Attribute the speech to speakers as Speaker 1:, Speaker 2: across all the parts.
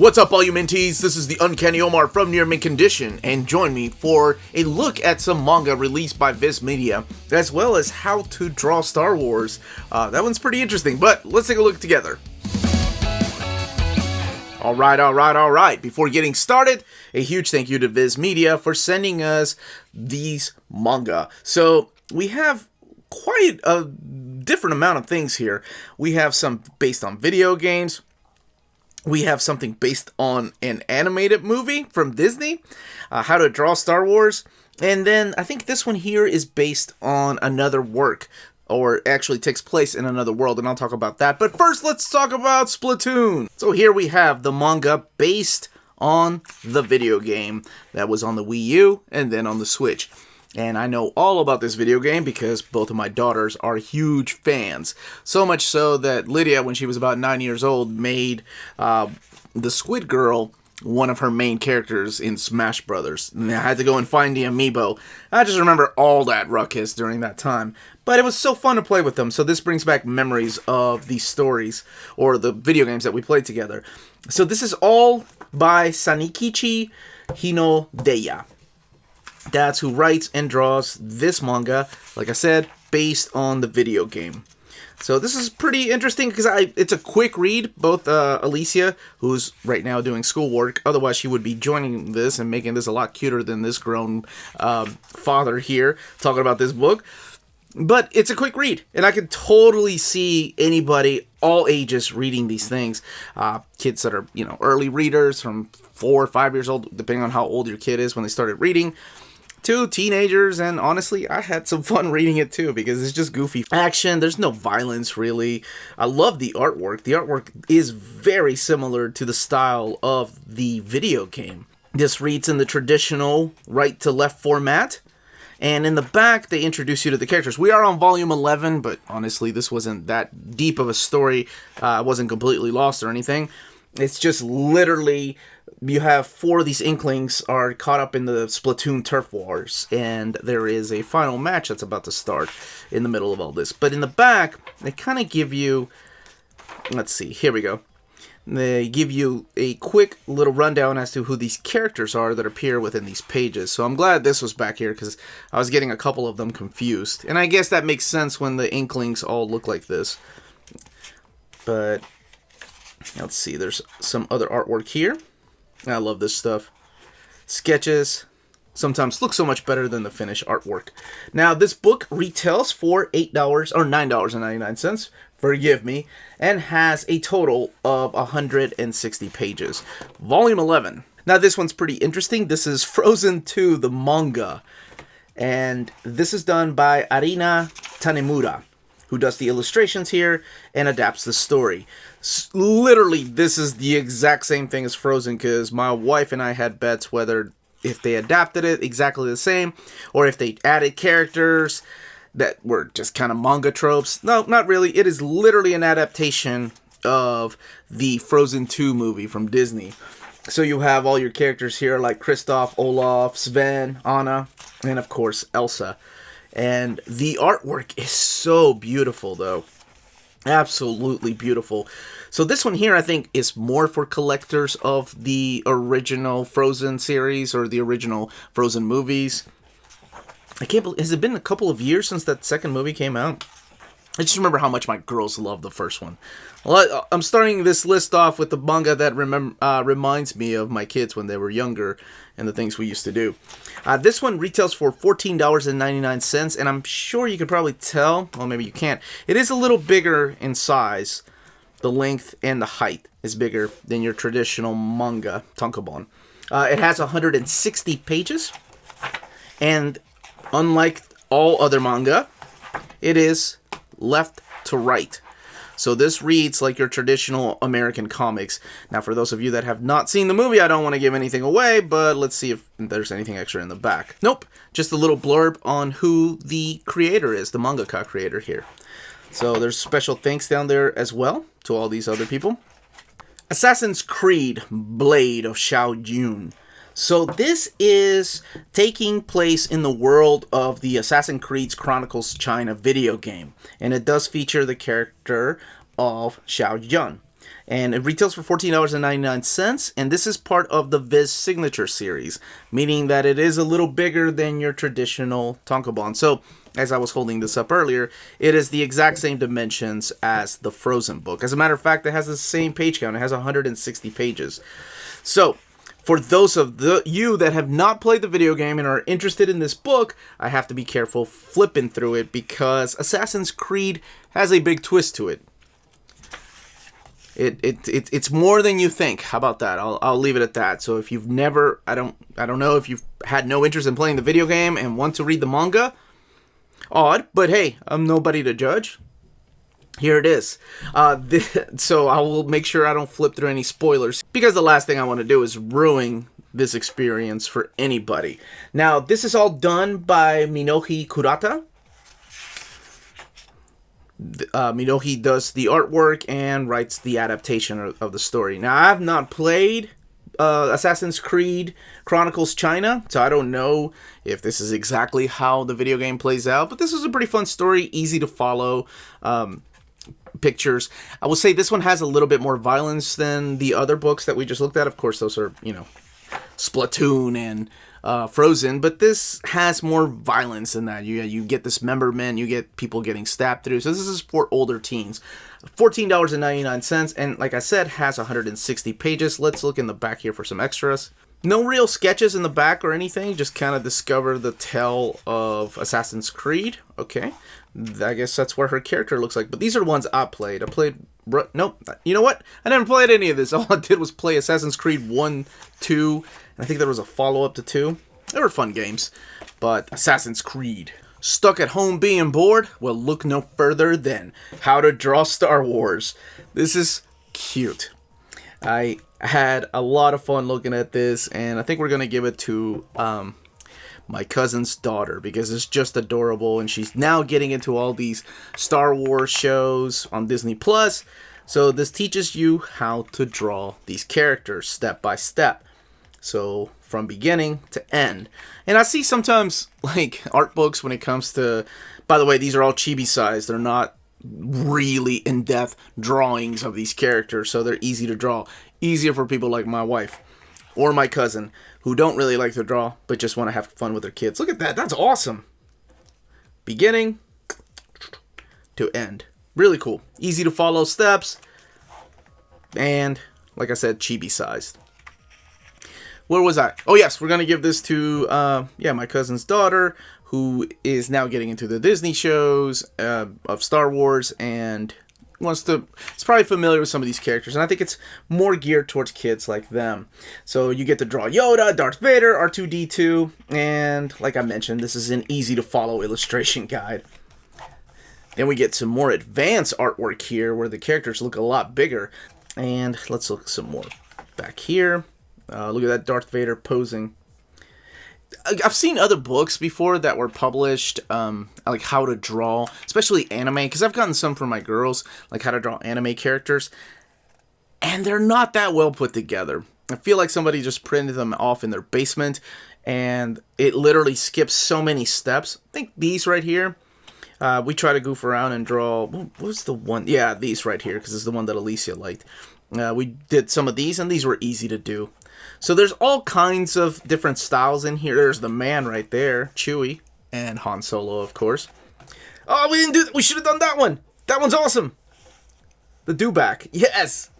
Speaker 1: What's up, all you mentees? This is the Uncanny Omar from Near Mint Condition, and join me for a look at some manga released by Viz Media, as well as how to draw Star Wars. That one's pretty interesting, but let's take a look together. Alright. Before getting started, a huge thank you to Viz Media for sending us these manga. So, we have quite a different amount of things here. We have some based on video games. We have something based on an animated movie from Disney, how to draw Star Wars, and then I think this one here is based on another work, or actually takes place in another world, and I'll talk about that. But first, let's talk about Splatoon. So here we have the manga based on the video game that was on the Wii U and then on the Switch. And I know all about this video game because both of my daughters are huge fans. So much so that Lydia, when she was about 9 years old, made the Squid Girl one of her main characters in Smash Brothers. And I had to go and find the amiibo. I just remember all that ruckus during that time. But it was so fun to play with them. So this brings back memories of these stories, or the video games that we played together. So this is all by Sanikichi Hinodeya. That's who writes and draws this manga, like I said, based on the video game. So this is pretty interesting because it's a quick read. Both Alicia, who's right now doing schoolwork, otherwise she would be joining this and making this a lot cuter than this grown father here talking about this book. But it's a quick read, and I can totally see anybody, all ages, reading these things. Kids that are, early readers from 4 or 5 years old, depending on how old your kid is when they started reading, to teenagers, and honestly, I had some fun reading it too, because it's just goofy action. There's no violence, really. I love the artwork. The artwork is very similar to the style of the video game. This reads in the traditional right-to-left format, and in the back, they introduce you to the characters. We are on volume 11, but honestly, this wasn't that deep of a story. I wasn't completely lost or anything. It's just literally, you have 4 of these Inklings are caught up in the Splatoon turf wars, and there is a final match that's about to start in the middle of all this. But in the back, they kind of give you, let's see, here we go. They give you a quick little rundown as to who these characters are that appear within these pages. So I'm glad this was back here because I was getting a couple of them confused. And I guess that makes sense when the Inklings all look like this. But let's see, there's some other artwork here. I love this stuff. Sketches sometimes look so much better than the finished artwork. Now, this book retails for $8 or $9.99, forgive me, and has a total of 160 pages. Volume 11. Now, this one's pretty interesting. This is Frozen 2, the manga. And this is done by Arina Tanemura, who does the illustrations here and adapts the story. Literally, this is the exact same thing as Frozen, because my wife and I had bets whether if they adapted it exactly the same, or if they added characters that were just kind of manga tropes. No, not really. It is literally an adaptation of the Frozen 2 movie from Disney. So you have all your characters here like Kristoff, Olaf, Sven, Anna, and of course Elsa. And the artwork is so beautiful, though. Absolutely beautiful. So this one here, I think, is more for collectors of the original Frozen series or the original Frozen movies. I can't believe, has it been a couple of years since that second movie came out? I just remember how much my girls love the first one. Well, I'm starting this list off with the manga that reminds me of my kids when they were younger and the things we used to do. This one retails for $14.99, and I'm sure you can probably tell, well, maybe you can't. It is a little bigger in size. The length and the height is bigger than your traditional manga, tankobon. It has 160 pages, and unlike all other manga, it is left to right. So this reads like your traditional American comics. Now, for those of you that have not seen the movie, I don't want to give anything away, but let's see if there's anything extra in the back. Nope, just a little blurb on who the creator is, the mangaka creator here. So there's special thanks down there as well to all these other people. Assassin's Creed Blade of Shao Jun. So this is taking place in the world of the Assassin's Creed Chronicles China video game. And it does feature the character of Shao Jun. and it retails for $14.99, and this is part of the Viz Signature series, meaning that it is a little bigger than your traditional tankobon. So, as I was holding this up earlier, it is the exact same dimensions as the Frozen book. As a matter of fact, it has the same page count. It has 160 pages. So, for those of you that have not played the video game and are interested in this book, I have to be careful flipping through it because Assassin's Creed has a big twist to it. It's more than you think. How about that? I'll leave it at that. So if you've never, I don't know if you've had no interest in playing the video game and want to read the manga, odd, but hey, I'm nobody to judge. Here it is. So I will make sure I don't flip through any spoilers because the last thing I want to do is ruin this experience for anybody. Now, this is all done by Minohi Kurata. Minohi does the artwork and writes the adaptation of the story. Now, I have not played Assassin's Creed Chronicles China, so I don't know if this is exactly how the video game plays out, but this is a pretty fun story, easy to follow. Pictures. I will say this one has a little bit more violence than the other books that we just looked at. Of course, those are, Splatoon and Frozen, but this has more violence than that. You get dismemberment, you get people getting stabbed through. So this is for older teens. $14.99, and like I said, has 160 pages. Let's look in the back here for some extras. No real sketches in the back or anything, just kind of discover the tale of Assassin's Creed. Okay, I guess that's what her character looks like. But these are the ones I played. Nope, you know what? I never played any of this. All I did was play Assassin's Creed 1, 2, and I think there was a follow-up to 2. They were fun games, but Assassin's Creed. Stuck at home being bored? Well, look no further than How to Draw Star Wars. This is cute. I had a lot of fun looking at this, and I think we're going to give it to my cousin's daughter because it's just adorable, and she's now getting into all these Star Wars shows on Disney+. So this teaches you how to draw these characters step by step. So from beginning to end. And I see sometimes like art books when it comes to, by the way, these are all chibi size. They're not really in-depth drawings of these characters, so they're easy to draw. Easier for people like my wife or my cousin who don't really like to draw but just want to have fun with their kids. Look at that. That's awesome. Beginning to end. Really cool. Easy to follow steps. And like I said, chibi sized. Where was I? Oh yes, we're going to give this to my cousin's daughter, who is now getting into the Disney shows of Star Wars and it's probably familiar with some of these characters, and I think it's more geared towards kids like them. So you get to draw Yoda, Darth Vader, R2-D2, and like I mentioned, this is an easy to follow illustration guide. Then we get some more advanced artwork here where the characters look a lot bigger. And let's look some more back here. Look at that Darth Vader posing. I've seen other books before that were published, like how to draw, especially anime, because I've gotten some from my girls, like how to draw anime characters, and they're not that well put together. I feel like somebody just printed them off in their basement, and it literally skips so many steps. I think these right here, we try to goof around and draw, what was the one? Yeah, these right here, because it's the one that Alicia liked. We did some of these, and these were easy to do. So there's all kinds of different styles in here. There's the man right there, Chewie, and Han Solo, of course. Oh, we didn't do that. We should have done that one. That one's awesome. The dewback. Yes.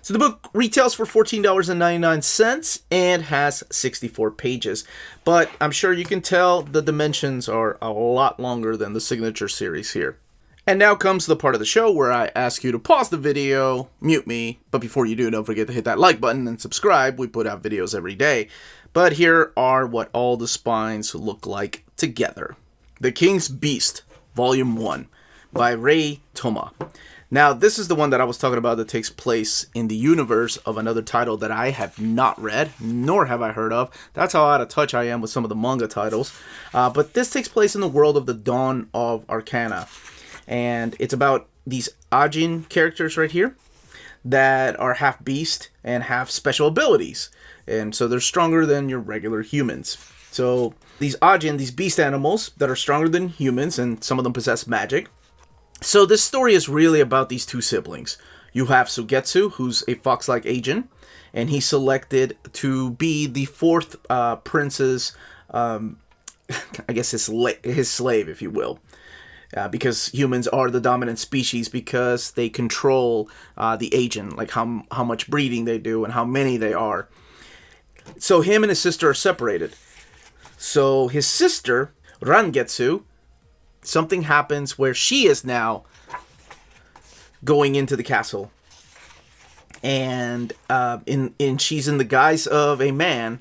Speaker 1: So the book retails for $14.99 and has 64 pages. But I'm sure you can tell the dimensions are a lot longer than the signature series here. And now comes the part of the show where I ask you to pause the video, mute me, but before you do, don't forget to hit that like button and subscribe. We put out videos every day. But here are what all the spines look like together. The King's Beast, Volume 1, by Ray Toma. Now, this is the one that I was talking about that takes place in the universe of another title that I have not read, nor have I heard of. That's how out of touch I am with some of the manga titles. But this takes place in the world of the Dawn of Arcana. And it's about these Ajin characters right here that are half beast and have special abilities. And so they're stronger than your regular humans. So these Ajin, these beast animals that are stronger than humans, and some of them possess magic. So this story is really about these two siblings. You have Sugetsu, who's a fox-like agent, and he's selected to be the fourth prince's, I guess his slave, if you will. Because humans are the dominant species because they control the agent, like how much breeding they do and how many they are. So him and his sister are separated. So his sister, Rangetsu, something happens where she is now going into the castle. And she's in the guise of a man,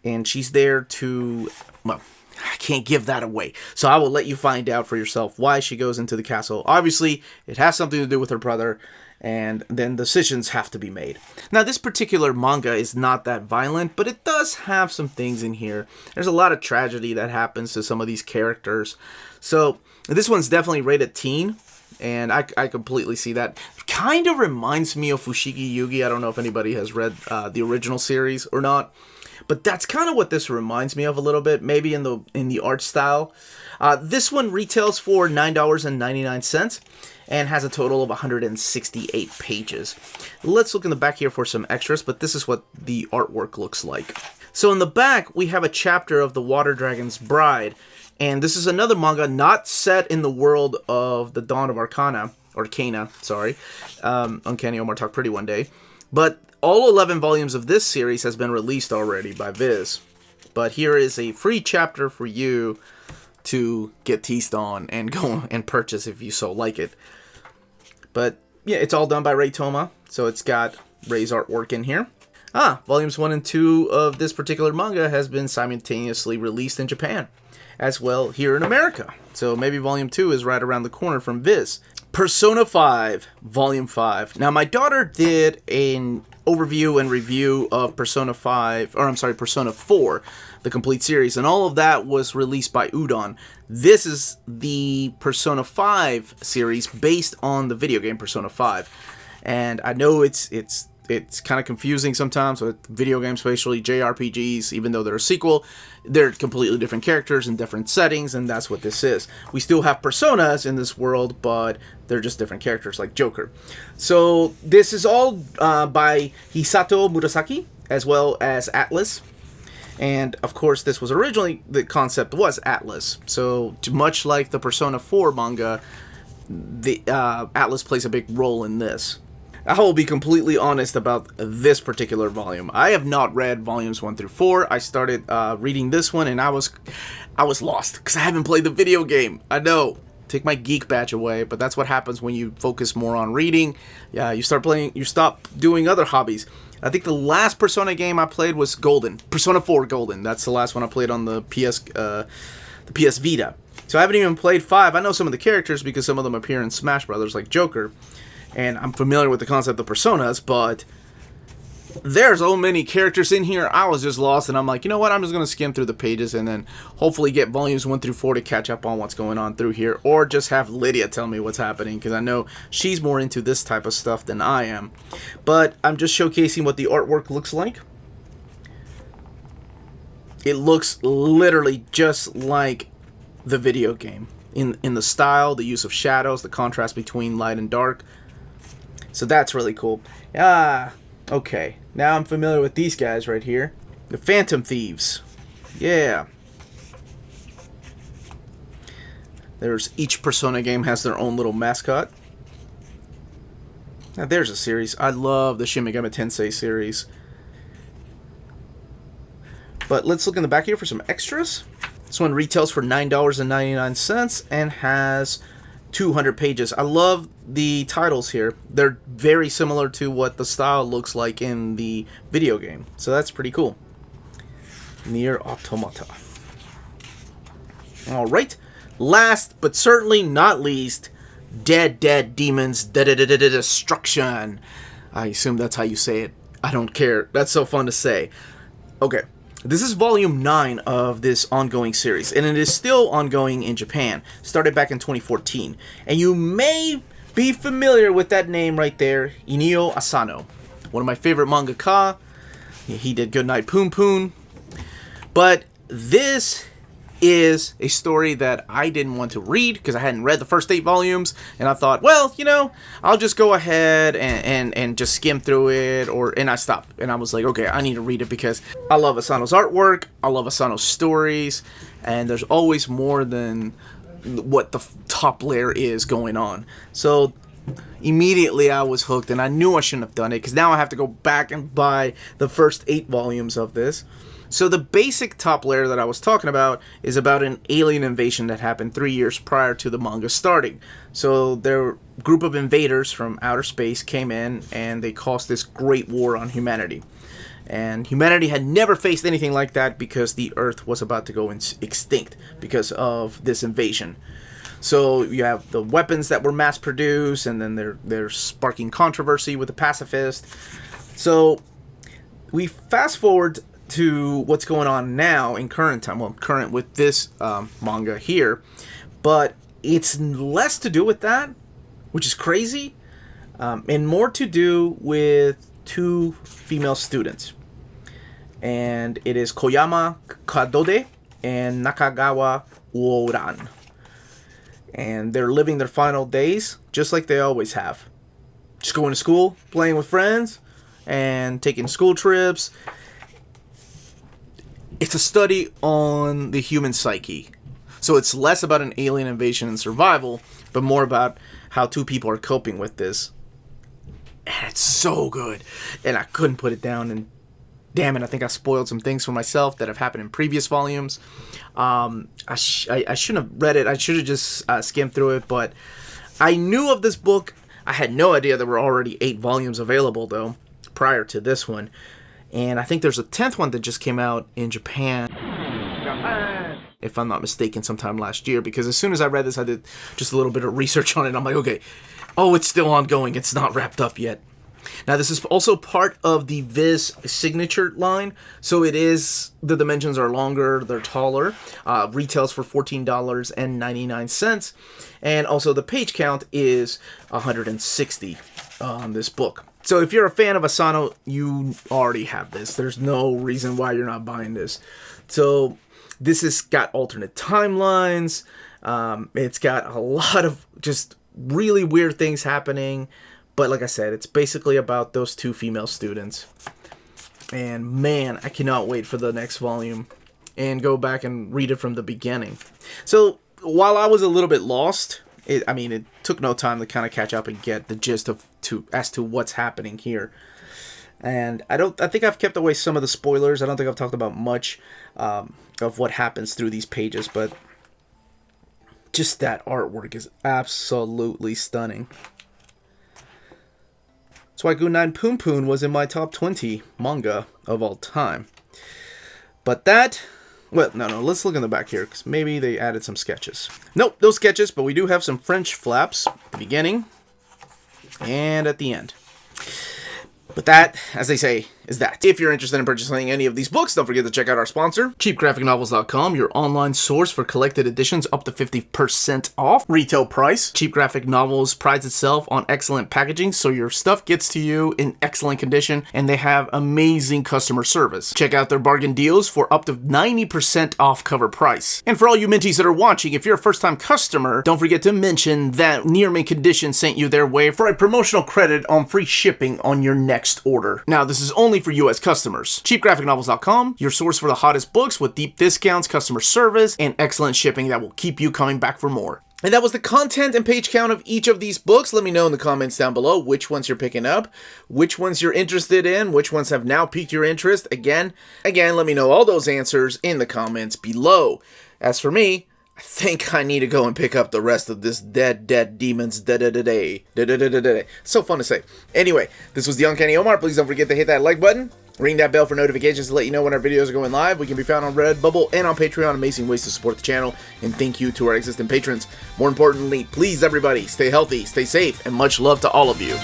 Speaker 1: and she's there to, well, I can't give that away. So I will let you find out for yourself why she goes into the castle. Obviously, it has something to do with her brother, and then decisions have to be made. Now, this particular manga is not that violent, but it does have some things in here. There's a lot of tragedy that happens to some of these characters. So this one's definitely rated teen, and I completely see that. Kind of reminds me of Fushigi Yugi. I don't know if anybody has read the original series or not. But that's kind of what this reminds me of a little bit, maybe in the art style. This one retails for $9.99 and has a total of 168 pages. Let's look in the back here for some extras, but this is what the artwork looks like. So in the back, we have a chapter of The Water Dragon's Bride, and this is another manga not set in the world of the Dawn of Arcana, Uncanny Omar talked pretty one day, but all 11 volumes of this series has been released already by Viz. But here is a free chapter for you to get teased on and go and purchase if you so like it. But yeah, it's all done by Ray Toma, so it's got Ray's artwork in here. Volumes 1 and 2 of this particular manga has been simultaneously released in Japan, as well here in America. So maybe Volume 2 is right around the corner from Viz. Persona 5, Volume 5. Now, my daughter did an overview and review of Persona 4, the complete series, and all of that was released by Udon. This is the Persona 5 series based on the video game Persona 5. And I know it's kind of confusing sometimes with video games, especially JRPGs, even though they're a sequel. They're completely different characters in different settings, and that's what this is. We still have personas in this world, but they're just different characters, like Joker. So this is all by Hisato Murasaki, as well as Atlas. And, of course, this was originally, the concept was Atlas. So, much like the Persona 4 manga, the Atlas plays a big role in this. I will be completely honest about this particular volume. I have not read volumes 1 through 4. I started reading this one, and I was lost, because I haven't played the video game. I know. Take my geek badge away, but that's what happens when you focus more on reading. Yeah, you stop doing other hobbies. I think the last Persona game I played was Golden. Persona 4 Golden. That's the last one I played on the PS Vita. So I haven't even played 5. I know some of the characters because some of them appear in Smash Brothers, like Joker. And I'm familiar with the concept of personas, but there's so many characters in here, I was just lost, and I'm like, you know what, I'm just going to skim through the pages and then hopefully get volumes 1 through 4 to catch up on what's going on through here, or just have Lydia tell me what's happening, because I know she's more into this type of stuff than I am. But I'm just showcasing what the artwork looks like. It looks literally just like the video game. In the style, the use of shadows, the contrast between light and dark. So that's really cool. Okay. Now I'm familiar with these guys right here. The Phantom Thieves. Yeah. Each Persona game has their own little mascot. Now there's a series. I love the Shin Megami Tensei series. But let's look in the back here for some extras. This one retails for $9.99 and has 200 pages. I love the titles here. They're very similar to what the style looks like in the video game. So that's pretty cool. Nier Automata. Alright. Last, but certainly not least, Dead Demons Dededede Destruction. I assume that's how you say it. I don't care. That's so fun to say. Okay. This is volume 9 of this ongoing series, and it is still ongoing in Japan. Started back in 2014. And you may be familiar with that name right there, Inio Asano. One of my favorite mangaka. He did Goodnight Poon Poon. But this is a story that I didn't want to read because I hadn't read the first 8 volumes, and I thought, well, you know, I'll just go ahead and just skim through it, and I stopped, and I was like, okay, I need to read it because I love Asano's artwork, I love Asano's stories, and there's always more than what the top layer is going on. So immediately I was hooked, and I knew I shouldn't have done it because now I have to go back and buy the first 8 volumes of this. So the basic top layer that I was talking about is about an alien invasion that happened 3 years prior to the manga starting. So their group of invaders from outer space came in and they caused this great war on humanity. And humanity had never faced anything like that because the Earth was about to go extinct because of this invasion. So you have the weapons that were mass produced, and then they're sparking controversy with the pacifist. So we fast forward to what's going on now in current time. Well, current with this manga here, but it's less to do with that, which is crazy, and more to do with 2 female students. And it is Koyama Kadode and Nakagawa Uoran. And they're living their final days just like they always have. Just going to school, playing with friends, and taking school trips. It's a study on the human psyche. So it's less about an alien invasion and survival, but more about how 2 people are coping with this. And it's so good. And I couldn't put it down. And damn it, I think I spoiled some things for myself that have happened in previous volumes. I shouldn't have read it. I should have just skimmed through it. But I knew of this book. I had no idea there were already 8 volumes available, though, prior to this one. And I think there's a 10th one that just came out in Japan, if I'm not mistaken, sometime last year. Because as soon as I read this, I did just a little bit of research on it. I'm like, okay, oh, it's still ongoing. It's not wrapped up yet. Now, this is also part of the Viz signature line. So it is, the dimensions are longer, they're taller. Retails for $14.99. And also the page count is 160 on this book. So if you're a fan of Asano, you already have this. There's no reason why you're not buying this. So this has got alternate timelines. It's got a lot of just really weird things happening. But like I said, it's basically about those 2 female students. And man, I cannot wait for the next volume and go back and read it from the beginning. So while I was a little bit lost, it took no time to kind of catch up and get the gist as to what's happening here. And I think I've kept away some of the spoilers. I don't think I've talked about much of what happens through these pages, but just that artwork is absolutely stunning. That's why Gunnan Poon Poon was in my top 20 manga of all time. But that... Well, no, let's look in the back here, because maybe they added some sketches. Nope, no sketches, but we do have some French flaps at the beginning and at the end. But that, as they say, is that. If you're interested in purchasing any of these books, don't forget to check out our sponsor, CheapGraphicNovels.com, your online source for collected editions up to 50% off retail price. Cheap Graphic Novels prides itself on excellent packaging, so your stuff gets to you in excellent condition, and they have amazing customer service. Check out their bargain deals for up to 90% off cover price. And for all you Minties that are watching, if you're a first-time customer, don't forget to mention that Near Mint Condition sent you their way for a promotional credit on free shipping on your next order. Now, this is only for U.S. customers. CheapGraphicNovels.com, your source for the hottest books with deep discounts, customer service, and excellent shipping that will keep you coming back for more. And that was the content and page count of each of these books. Let me know in the comments down below which ones you're picking up, which ones you're interested in, which ones have now piqued your interest. Again, let me know all those answers in the comments below. As for me, I think I need to go and pick up the rest of this Dead Demons Dededede. So fun to say. Anyway, this was the Uncanny Omar. Please don't forget to hit that like button. Ring that bell for notifications to let you know when our videos are going live. We can be found on Redbubble and on Patreon. Amazing ways to support the channel. And thank you to our existing patrons. More importantly, please everybody, stay healthy, stay safe, and much love to all of you.